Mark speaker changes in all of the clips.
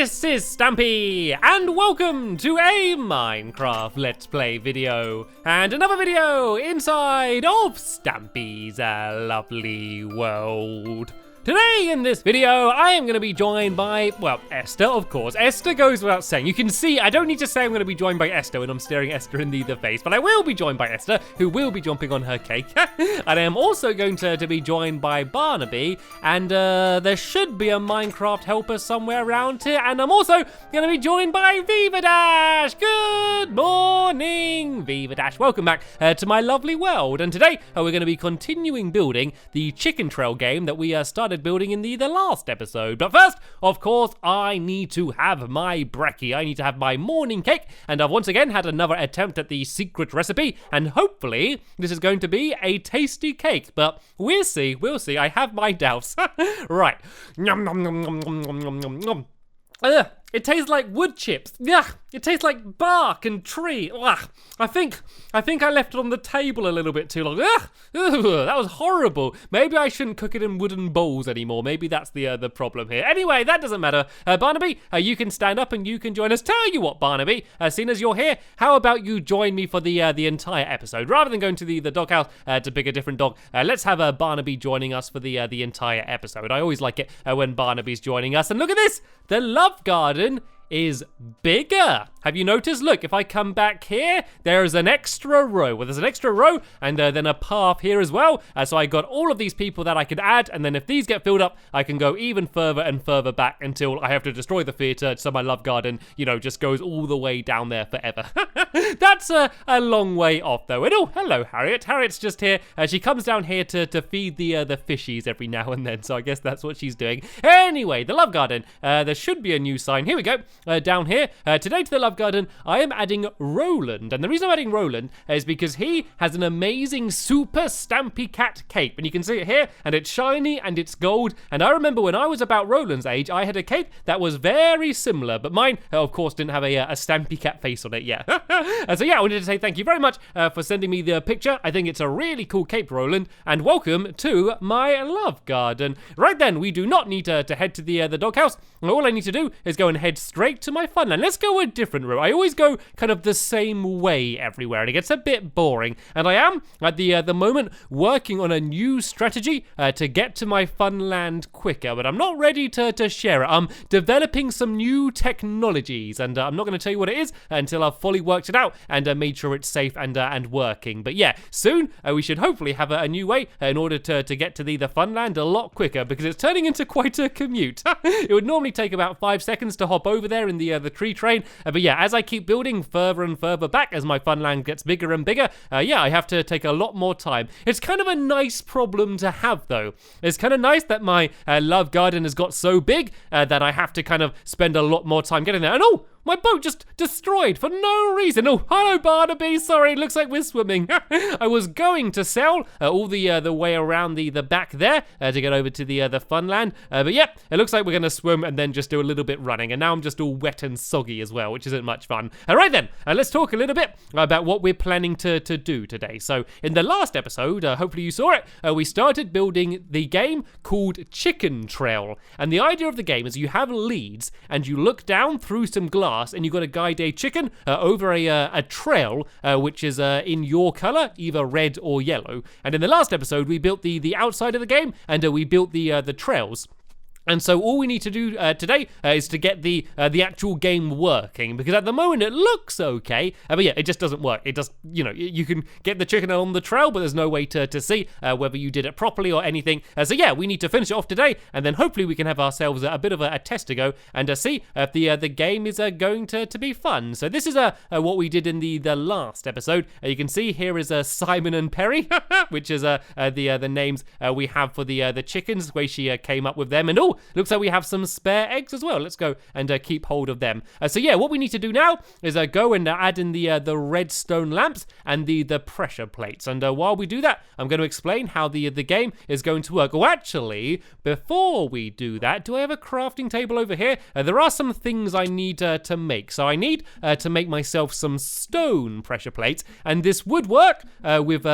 Speaker 1: This is Stampy, and welcome to a Minecraft Let's Play video, and another video inside of Stampy's lovely world. Today in this video, I am going to be joined by, well, Esther, of course. Esther goes without saying. You can see, I don't need to say I'm going to be joined by Esther when I'm staring Esther in the face, but I will be joined by Esther, who will be jumping on her cake. And I am also going to be joined by Barnaby, and there should be a Minecraft helper somewhere around here, and I'm also going to be joined by Viva Dash. Good morning, Viva Dash. Welcome back to my lovely world, and today we're going to be continuing building the chicken trail game that we started building in the last episode. But first, of course, I need to have my brekkie. I need to have my morning cake, and I've once again had another attempt at the secret recipe, and hopefully this is going to be a tasty cake, but we'll see, I have my doubts. Right. Nom, nom, nom, nom, nom, nom, nom, nom. It tastes like wood chips. Yeah, it tastes like bark and tree. Ugh. I think I left it on the table a little bit too long. Ugh. That was horrible. Maybe I shouldn't cook it in wooden bowls anymore. Maybe that's the problem here. Anyway, that doesn't matter. Barnaby, you can stand up and you can join us. Tell you what, Barnaby, seeing as you're here, how about you join me for the entire episode? Rather than going to the doghouse to pick a different dog, let's have Barnaby joining us for the entire episode. I always like it when Barnaby's joining us. And look at this, the love garden is bigger. Have you noticed? Look, if I come back here, there is an extra row. Well, there's an extra row and then a path here as well. So I got all of these people that I could add, and then if these get filled up, I can go even further and further back until I have to destroy the theater, so my love garden, you know, just goes all the way down there forever. That's a long way off though. And oh, hello Harriet. Harriet's just here. She comes down here to feed the fishies every now and then, so I guess that's what she's doing. Anyway, the love garden. There should be a new sign. Here we go. Down here. Today to the love garden, I am adding Roland. And the reason I'm adding Roland is because he has an amazing super Stampy Cat cape. And you can see it here, and it's shiny and it's gold. And I remember when I was about Roland's age, I had a cape that was very similar, but mine, of course, didn't have a Stampy Cat face on it yet. So yeah, I wanted to say thank you very much for sending me the picture. I think it's a really cool cape, Roland, and welcome to my love garden. Right then, we do not need to head to the doghouse. All I need to do is go and head straight to my Funland. Let's go a different route. I always go kind of the same way everywhere, and it gets a bit boring. And I am, at the moment, working on a new strategy to get to my Funland quicker, but I'm not ready to share it. I'm developing some new technologies, and I'm not going to tell you what it is until I've fully worked it out and made sure it's safe and working. But yeah, soon we should hopefully have a new way in order to get to the Funland a lot quicker, because it's turning into quite a commute. It would normally take about 5 seconds to hop over there in the tree train, but yeah, as I keep building further and further back as my Funland gets bigger and bigger, yeah, I have to take a lot more time. It's kind of a nice problem to have though. It's kind of nice that my love garden has got so big that I have to kind of spend a lot more time getting there. And oh, my boat just destroyed for no reason. Oh, hello Barnaby. Sorry, looks like we're swimming. I was going to sail all the way around the back there to get over to the Funland. But yeah, it looks like we're going to swim and then just do a little bit running. And now I'm just all wet and soggy as well, which isn't much fun. All right then, let's talk a little bit about what we're planning to do today. So in the last episode, hopefully you saw it, we started building the game called Chicken Trail. And the idea of the game is you have leads and you look down through some glass, and you've got to guide a chicken over a trail which is in your color, either red or yellow. And in the last episode, we built the outside of the game, and we built the trails. And so all we need to do today is to get the actual game working, because at the moment it looks okay, but yeah, it just doesn't work. It just, you know, you can get the chicken on the trail, but there's no way to see whether you did it properly or anything. So yeah, we need to finish it off today, and then hopefully we can have ourselves a bit of a test to go and see if the game is going to be fun. So this is what we did in the last episode. You can see here is Simon and Perry, which is the names we have for the chickens, the way she came up with them. And oh, looks like we have some spare eggs as well. Let's go and keep hold of them. So yeah, what we need to do now is go and add in the redstone lamps and the pressure plates. And while we do that, I'm going to explain how the game is going to work. Oh, actually, before we do that, do I have a crafting table over here? There are some things I need to make. So I need to make myself some stone pressure plates, and this would work with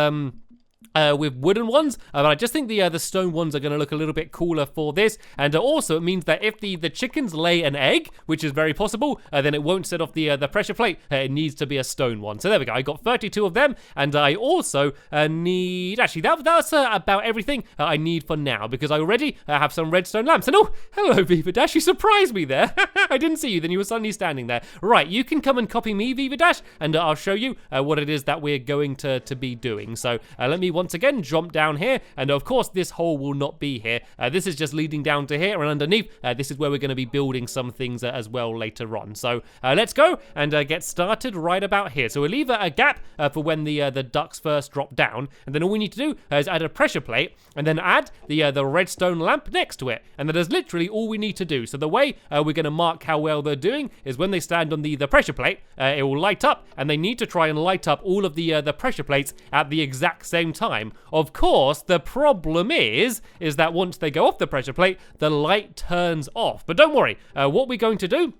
Speaker 1: with wooden ones, but I just think the stone ones are going to look a little bit cooler for this, and also it means that if the chickens lay an egg, which is very possible, then it won't set off the pressure plate. It needs to be a stone one. So there we go. I got 32 of them, and I also need, actually that's about everything I need for now, because I already have some redstone lamps. And oh, hello Viva Dash, you surprised me there. I didn't see you, then you were suddenly standing there. Right, you can come and copy me, Viva Dash, and I'll show you what it is that we're going to be doing. So let me once again jump down here, and of course this hole will not be here. This is just leading down to here, and underneath this is where we're going to be building some things as well later on. So let's go and get started right about here. So we'll leave a gap for when the ducks first drop down, and then all we need to do is add a pressure plate and then add the redstone lamp next to it, and that is literally all we need to do. So the way we're going to mark how well they're doing is when they stand on the pressure plate, it will light up, and they need to try and light up all of the pressure plates at the exact same time. Of course, the problem is that once they go off the pressure plate, the light turns off. But don't worry, what we're going to do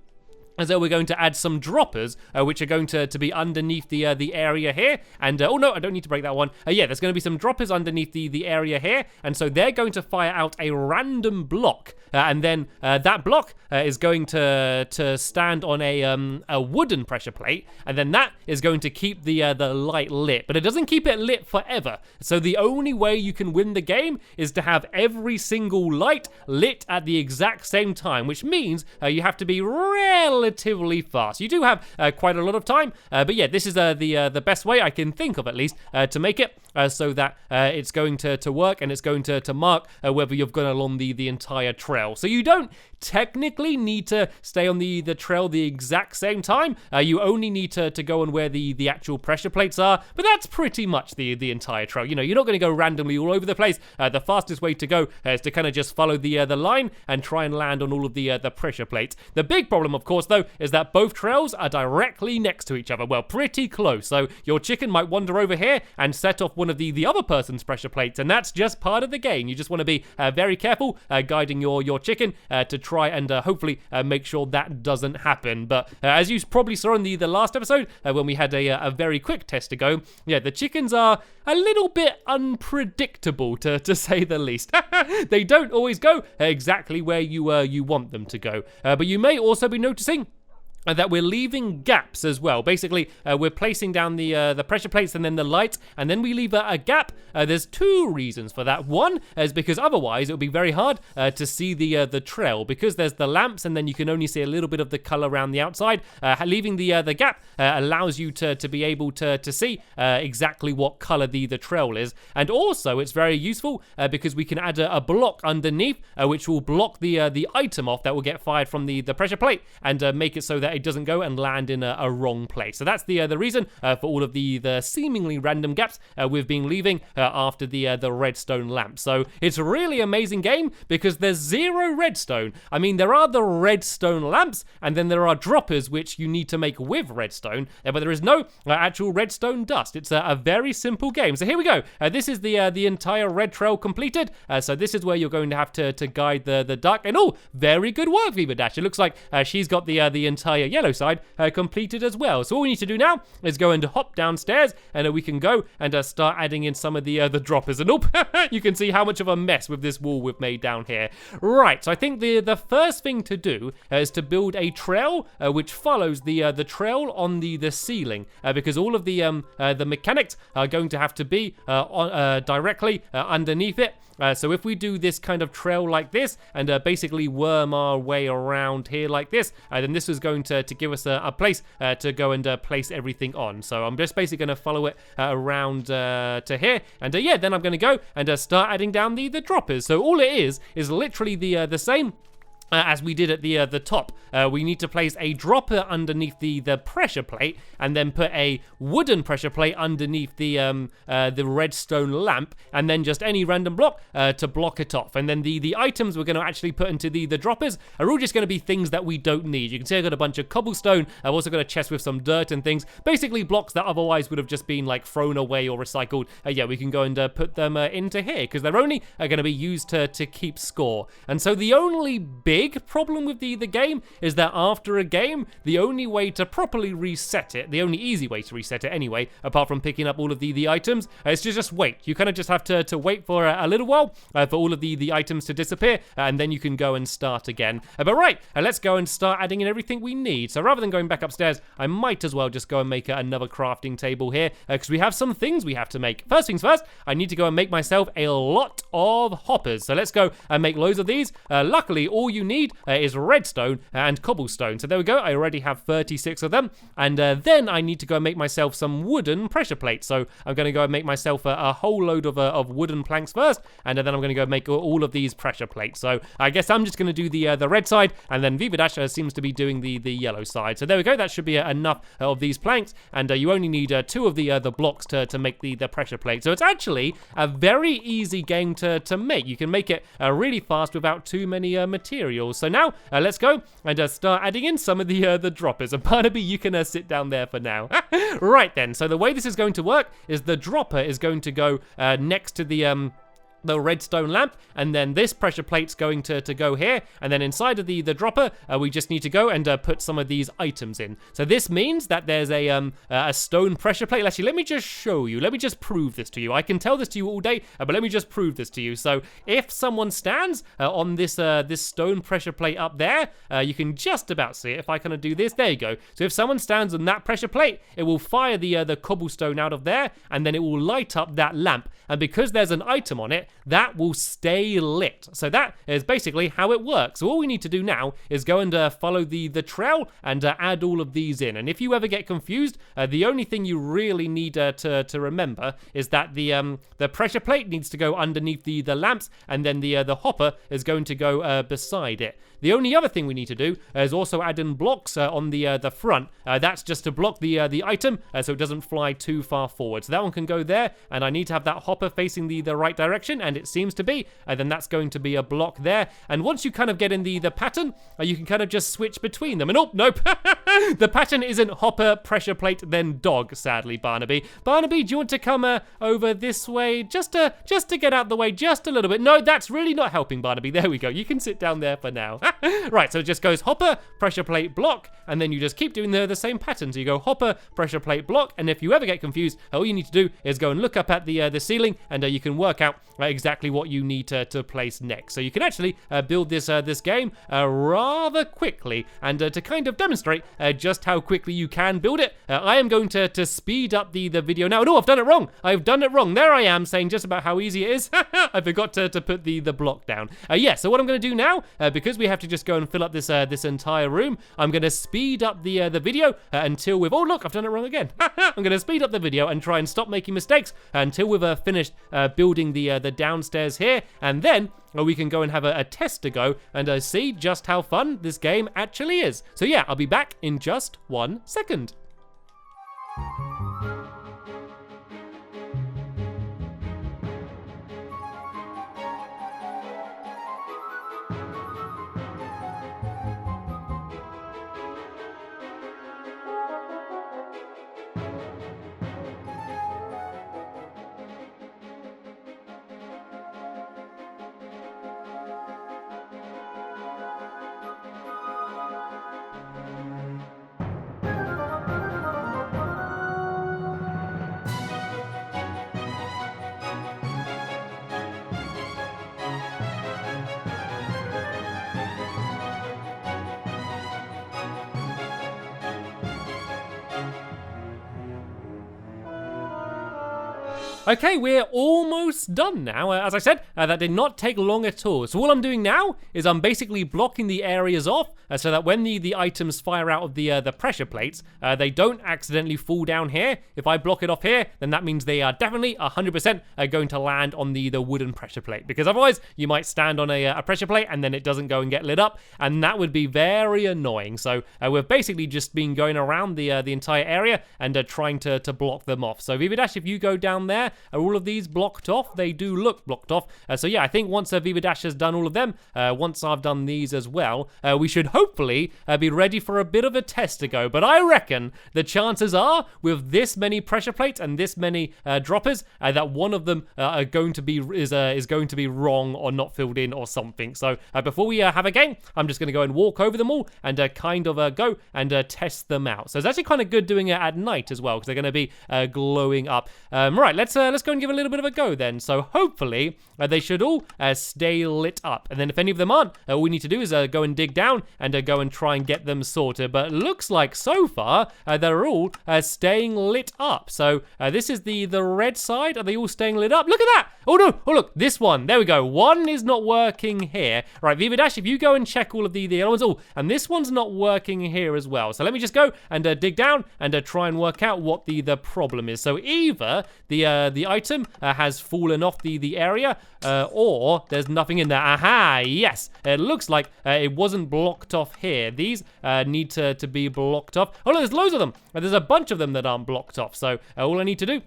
Speaker 1: is that we're going to add some droppers, which are going to be underneath the area here. And, oh no, I don't need to break that one. Yeah, there's going to be some droppers underneath the area here. And so they're going to fire out a random block. And then that block is going to stand on a wooden pressure plate. And then that is going to keep the light lit. But it doesn't keep it lit forever. So the only way you can win the game is to have every single light lit at the exact same time, which means you have to be relatively fast. You do have quite a lot of time, but yeah, this is the best way I can think of, at least, to make it so that it's going to work, and it's going to mark whether you've gone along the entire trail. So you don't technically need to stay on the trail the exact same time. You only need to go on where the actual pressure plates are, but that's pretty much the entire trail. You know, you're not going to go randomly all over the place. The fastest way to go is to kind of just follow the line and try and land on all of the pressure plates. The big problem, of course, though, is that both trails are directly next to each other. Well, pretty close. So your chicken might wander over here and set off one of the other person's pressure plates, and that's just part of the game. You just want to be very careful guiding your chicken to try and hopefully make sure that doesn't happen. But as you probably saw in the last episode, when we had a very quick test to go, yeah, the chickens are a little bit unpredictable, to say the least. They don't always go exactly where you want them to go. But you may also be noticing that we're leaving gaps as well. Basically, we're placing down the pressure plates and then the lights, and then we leave a gap. There's two reasons for that. One is because otherwise it would be very hard to see the trail, because there's the lamps and then you can only see a little bit of the color around the outside. Leaving the gap allows you to be able to see exactly what color the trail is. And also it's very useful because we can add a block underneath which will block the item off that will get fired from the pressure plate, and make it so that it doesn't go and land in a wrong place. So that's the reason for all of the seemingly random gaps we've been leaving after the redstone lamp. So it's a really amazing game because there's 0 redstone. I mean, there are the redstone lamps, and then there are droppers which you need to make with redstone, but there is no actual redstone dust. It's a very simple game. So here we go. This is the entire red trail completed. So this is where you're going to have to guide the duck. And oh, very good work, Viva Dash. It looks like she's got the entire yellow side completed as well. So all we need to do now is go and hop downstairs, and we can go and start adding in some of the droppers. And you can see how much of a mess with this wall we've made down here. Right, so I think the first thing to do is to build a trail which follows the trail on the ceiling, because all of the mechanics are going to have to be directly underneath it. So if we do this kind of trail like this and basically worm our way around here like this, then this is going to give us a place to go and place everything on. So I'm just basically going to follow it around to here, and yeah, then I'm going to go and start adding down the droppers. So all it is literally the same as we did at the top. We need to place a dropper underneath the pressure plate, and then put a wooden pressure plate underneath the redstone lamp, and then just any random block to block it off. And then the items we're going to actually put into the droppers are all just going to be things that we don't need. You can see I've got a bunch of cobblestone. I've also got a chest with some dirt and things, basically blocks that otherwise would have just been like thrown away or recycled. Yeah, we can go and put them into here because they're only going to be used to keep score. And so the only big big problem with the game is that after a game, the only way to properly reset it, the only easy way to reset it anyway, apart from picking up all of the items, is to just wait. You kind of just have to wait for a little while for all of the items to disappear, and then you can go and start again. But right, let's go and start adding in everything we need. So rather than going back upstairs, I might as well just go and make another crafting table here, because we have some things we have to make. First things first, I need to go and make myself a lot of hoppers. So let's go and make loads of these. Luckily, all you need is redstone and cobblestone. So there we go. I already have 36 of them. And then I need to go and make myself some wooden pressure plates. So I'm going to go and make myself a whole load of wooden planks first, and then I'm going to go make all of these pressure plates. So I guess I'm just going to do the red side, and then Viva Dash seems to be doing the yellow side. So there we go. That should be enough of these planks, and you only need 2 of the blocks to make the pressure plate. So it's actually a very easy game to make. You can make it really fast without too many materials. So now let's go and start adding in some of the droppers. And Barnaby, you can sit down there for now. Right then, so the way this is going to work is the dropper is going to go next to the redstone lamp, and then this pressure plate's going to go here, and then inside of the dropper we just need to go and put some of these items in. So this means that there's a stone pressure plate. Actually, let me just show you, let me just prove this to you. I can tell this to you all day, but let me just prove this to you. So if someone stands on this stone pressure plate up there, you can just about see it. If I kind of do this, there you go. So if someone stands on that pressure plate, it will fire the cobblestone out of there, and then it will light up that lamp, and because there's an item on it, that will stay lit. So that is basically how it works. So all we need to do now is go and follow the trail and add all of these in. And if you ever get confused, the only thing you really need to remember is that the pressure plate needs to go underneath the lamps, and then the hopper is going to go beside it. The only other thing we need to do is also add in blocks on the front. That's just to block the item so it doesn't fly too far forward. So that one can go there, and I need to have that hopper facing the right direction, and it seems to be. Then that's going to be a block there. And once you kind of get in the pattern, you can kind of just switch between them. And oh, nope. The pattern isn't hopper, pressure plate, then dog, sadly, Barnaby. Barnaby, do you want to come over this way just to get out the way just a little bit? No, that's really not helping, Barnaby. There we go. You can sit down there for now. Right, so it just goes hopper, pressure plate, block, and then you just keep doing the same pattern. So you go hopper, pressure plate, block, and if you ever get confused, all you need to do is go and look up at the ceiling, and you can work out exactly what you need to place next. So you can actually build this game rather quickly, and to kind of demonstrate just how quickly you can build it, I am going to speed up the video now. No, I've done it wrong. I've done it wrong. There I am saying just about how easy it is. I forgot to put the block down. Yeah, so what I'm going to do now, because we have to just go and fill up this entire room, I'm going to speed up the video until we've... Oh, look, I've done it wrong again. I'm going to speed up the video and try and stop making mistakes until we've finished building the downstairs here, and then we can go and have a test to go and see just how fun this game actually is. So yeah, I'll be back in just 1 second. Okay, we're almost done now. As I said, that did not take long at all. So all I'm doing now is I'm basically blocking the areas off so that when the items fire out of the pressure plates, they don't accidentally fall down here. If I block it off here, then that means they are definitely 100% going to land on the wooden pressure plate, because otherwise you might stand on a pressure plate and then it doesn't go and get lit up, and that would be very annoying. So we've basically just been going around the entire area and trying to block them off. So Viva Dash, if you go down there, there. Are all of these blocked off? They do look blocked off. So yeah, I think once Viva Dash has done all of them, once I've done these as well, we should hopefully be ready for a bit of a test to go. But I reckon the chances are, with this many pressure plates and this many droppers, that one of them is going to be wrong or not filled in or something. So before we have a game, I'm just going to go and walk over them all and kind of go and test them out. So it's actually kind of good doing it at night as well, because they're going to be glowing up. Right, let's go and give a little bit of a go then. So hopefully they should all stay lit up. And then if any of them aren't, all we need to do is go and dig down and go and try and get them sorted. But it looks like so far they're all staying lit up. So this is the red side. Are they all staying lit up? Look at that! Oh no! Oh look, this one. There we go. One is not working here. Right, Viva Dash, if you go and check all of the other ones. Oh, and this one's not working here as well. So let me just go and dig down and try and work out what the problem is. So either the item has fallen off the area, or there's nothing in there. Aha! Yes, it looks like it wasn't blocked off here. These need to be blocked off. Oh, look, there's loads of them. There's a bunch of them that aren't blocked off. So all I need to do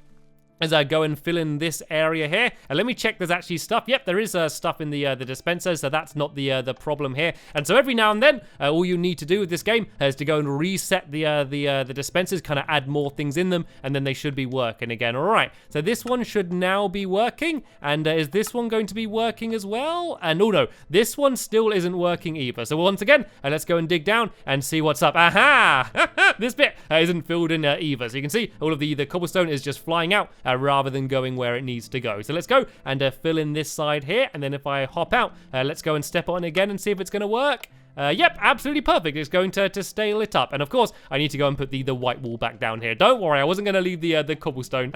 Speaker 1: as I go and fill in this area here. Let me check there's actually stuff. Yep, there is stuff in the dispenser, so that's not the problem here. And so every now and then, all you need to do with this game is to go and reset the dispensers, kind of add more things in them, and then they should be working again. All right, so this one should now be working, and is this one going to be working as well? And oh no, this one still isn't working either. So once again, let's go and dig down and see what's up. Aha! This bit isn't filled in either. So you can see all of the cobblestone is just flying out rather than going where it needs to go. So let's go and fill in this side here, and then if I hop out, let's go and step on again and see if it's going to work. Yep, absolutely perfect. It's going to stay lit up. And of course, I need to go and put the white wall back down here. Don't worry, I wasn't going to leave the cobblestone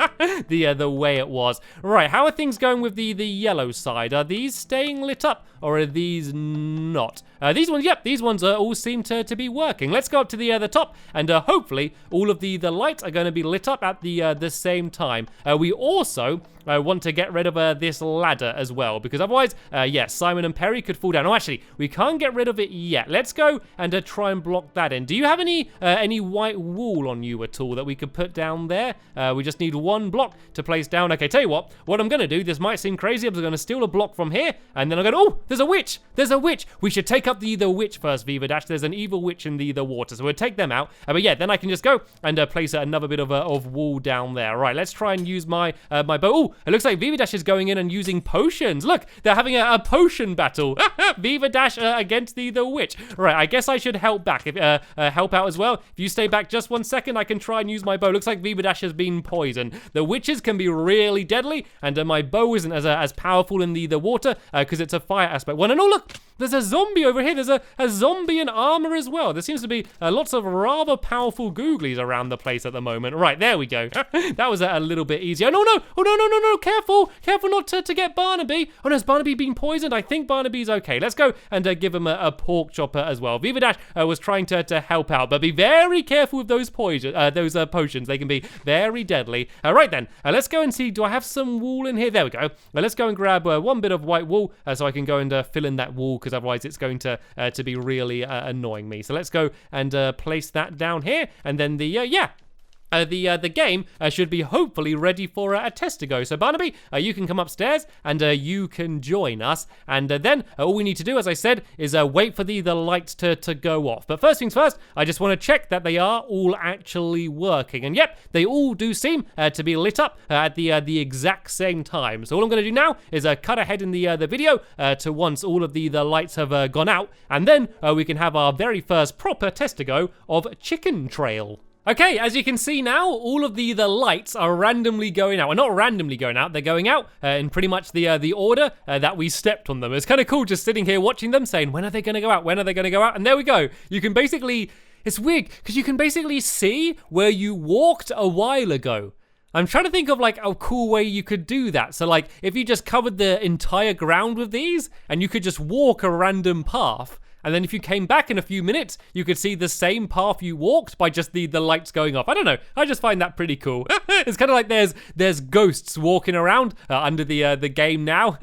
Speaker 1: the way it was. Right, how are things going with the yellow side? Are these staying lit up, or are these not? These ones, yep, these ones all seem to be working. Let's go up to the top, and hopefully all of the lights are going to be lit up at the same time. We also want to get rid of this ladder as well, because otherwise, yes, Simon and Perry could fall down. Oh, actually, we can't get rid of it yet. Let's go and try and block that in. Do you have any white wool on you at all that we could put down there? We just need one block to place down. Okay, tell you what I'm going to do, this might seem crazy, I'm going to steal a block from here, and then I'm going to, oh, there's a witch! There's a witch! We should take up the witch first, Viva Dash. There's an evil witch in the water, so we'll take them out. But yeah, then I can just go and place another bit of wool down there. Right, let's try and use my bow. Oh, it looks like Viva Dash is going in and using potions. Look, they're having a potion battle. Viva Dash against the witch. Right, I guess I should help back. If help out as well. If you stay back just 1 second, I can try and use my bow. Looks like Viva Dash has been poisoned. The witches can be really deadly, and my bow isn't as powerful in the water because it's a fire aspect one. And oh look, there's a zombie over here. There's a zombie in armor as well. There seems to be lots of rather powerful googlies around the place at the moment. Right, there we go. That was a little bit easier. No, no, oh no, careful not to get Barnaby. Oh no, has Barnaby been poisoned? I think Barnaby's okay. Let's go and give him a pork chopper as well. Viva Dash was trying to help out, but be very careful with those potions. They can be very deadly. Right then, let's go and see. Do I have some wool in here? There we go. Let's go and grab one bit of white wool so I can go and fill in that wool, because otherwise it's going to be really annoying me. So let's go and place that down here, and then the game should be hopefully ready for a test to go. So Barnaby, you can come upstairs and you can join us. And then all we need to do, as I said, is wait for the lights to go off. But first things first, I just want to check that they are all actually working. And yep, they all do seem to be lit up at the exact same time. So all I'm going to do now is cut ahead in the video to once all of the lights have gone out. And then we can have our very first proper test to go of Chicken Trail. Okay, as you can see now, all of the lights are randomly going out. Well, not randomly going out, they're going out in pretty much the order that we stepped on them. It's kind of cool just sitting here watching them saying, when are they going to go out? When are they going to go out? And there we go. You can basically, it's weird, because you can basically see where you walked a while ago. I'm trying to think of like a cool way you could do that. So like if you just covered the entire ground with these and you could just walk a random path, and then if you came back in a few minutes, you could see the same path you walked by just the lights going off. I don't know. I just find that pretty cool. It's kind of like there's ghosts walking around under the game now.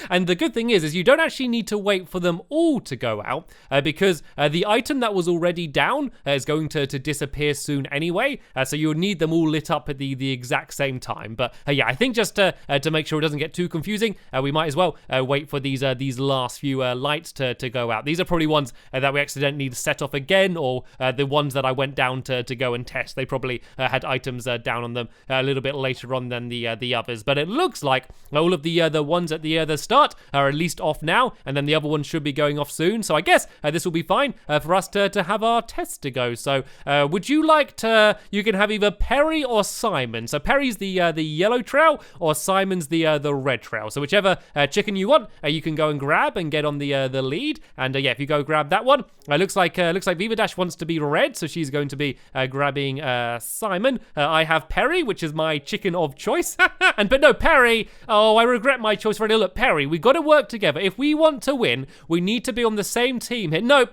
Speaker 1: And the good thing is you don't actually need to wait for them all to go out because the item that was already down is going to disappear soon anyway. So you'll need them all lit up at the exact same time. But yeah, I think just to make sure it doesn't get too confusing, we might as well wait for these last few lights to go out. These are probably ones that we accidentally set off again, or the ones that I went down to go and test. They probably had items down on them a little bit later on than the others. But it looks like all of the ones at the start are at least off now, and then the other ones should be going off soon. So I guess this will be fine for us to have our test to go. So would you like to? You can have either Perry or Simon. So Perry's the yellow trail, or Simon's the red trail. So whichever chicken you want, you can go and grab and get on the lead. And yeah, if you go grab that one, looks like Viva Dash wants to be red, so she's going to be grabbing Simon. I have Perry, which is my chicken of choice. But no, Perry. Oh, I regret my choice already. Look, Perry, we got to work together. If we want to win, we need to be on the same team here. No,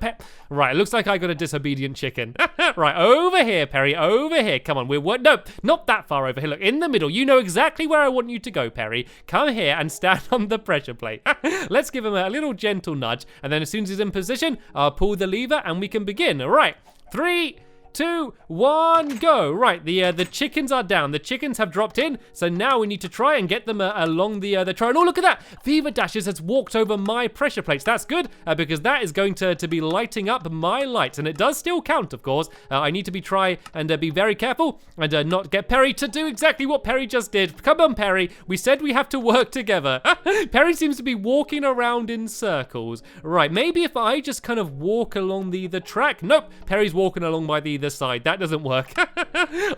Speaker 1: right. It looks like I got a disobedient chicken. Right, over here, Perry. Over here. Come on, no, not that far over here. Look, in the middle. You know exactly where I want you to go, Perry. Come here and stand on the pressure plate. Let's give him a little gentle nudge, and then as soon as he's in position, I'll pull the lever and we can begin. All right, 3, 2, 1, go. Right, the chickens are down. The chickens have dropped in, so now we need to try and get them along the trail. And oh, look at that! Viva Dashes has walked over my pressure plates. That's good, because that is going to be lighting up my lights, and it does still count, of course. I need to try and be very careful and not get Perry to do exactly what Perry just did. Come on, Perry. We said we have to work together. Perry seems to be walking around in circles. Right, maybe if I just kind of walk along the track. Nope, Perry's walking along by the side. That doesn't work.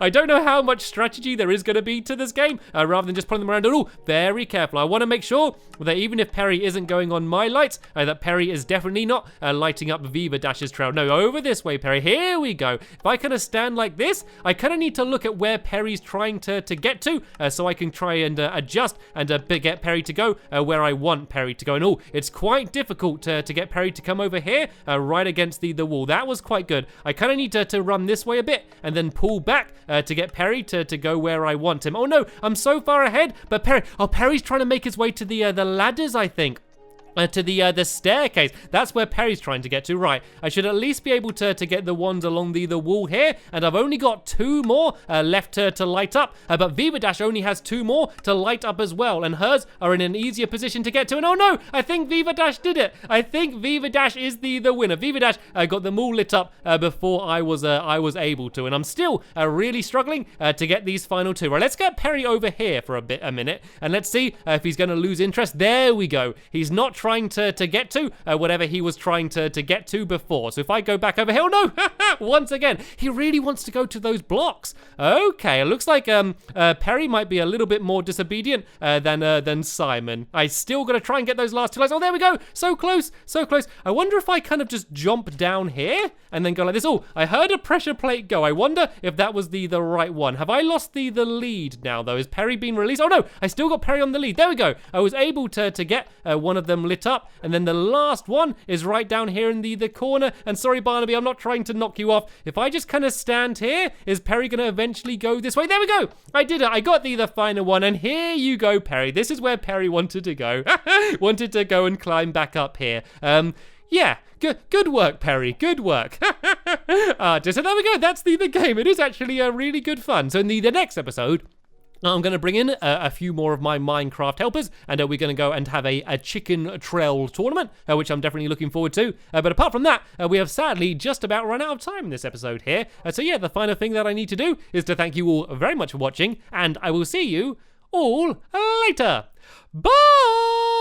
Speaker 1: I don't know how much strategy there is going to be to this game, rather than just pulling them around. Oh, very careful. I want to make sure that even if Perry isn't going on my lights, that Perry is definitely not lighting up Viva Dash's trail. No, over this way, Perry. Here we go. If I kind of stand like this, I kind of need to look at where Perry's trying to get to, so I can try and adjust and get Perry to go where I want Perry to go. And oh, it's quite difficult to get Perry to come over here right against the wall. That was quite good. I kind of need to run this way a bit and then pull back to get Perry to go where I want him. Oh no, I'm so far ahead, but Perry's trying to make his way to the ladders, I think. To the staircase. That's where Perry's trying to get to. Right, I should at least be able to get the ones along the wall here, and I've only got 2 more left to light up, but Viva Dash only has 2 more to light up as well, and hers are in an easier position to get to. And oh no, I think Viva Dash did it. I think Viva Dash is the winner. Viva Dash got them all lit up before I was able to, and I'm still really struggling to get these final 2. Right, let's get Perry over here for a minute, and let's see if he's going to lose interest. There we go. He's not trying to get to whatever he was trying to get to before. So if I go back over here, oh no, once again, he really wants to go to those blocks. Okay, it looks like Perry might be a little bit more disobedient than Simon. I still got to try and get those last 2 lights. Oh, there we go. So close, so close. I wonder if I kind of just jump down here and then go like this. Oh, I heard a pressure plate go. I wonder if that was the right one. Have I lost the lead now, though? Is Perry being released? Oh no, I still got Perry on the lead. There we go. I was able to get one of them lit up, and then the last one is right down here in the corner. And sorry, Barnaby, I'm not trying to knock you off. If I just kind of stand here, is Perry going to eventually go this way? There we go. I did it. I got the final one, and here you go, Perry. This is where Perry wanted to go. Wanted to go and climb back up here. Yeah, good work, Perry. Good work. So there we go. That's the game. It is actually really good fun. So in the next episode, I'm going to bring in a few more of my Minecraft helpers, and we're going to go and have a chicken trail tournament, which I'm definitely looking forward to. But apart from that, we have sadly just about run out of time in this episode here. So yeah, the final thing that I need to do is to thank you all very much for watching, and I will see you all later. Bye!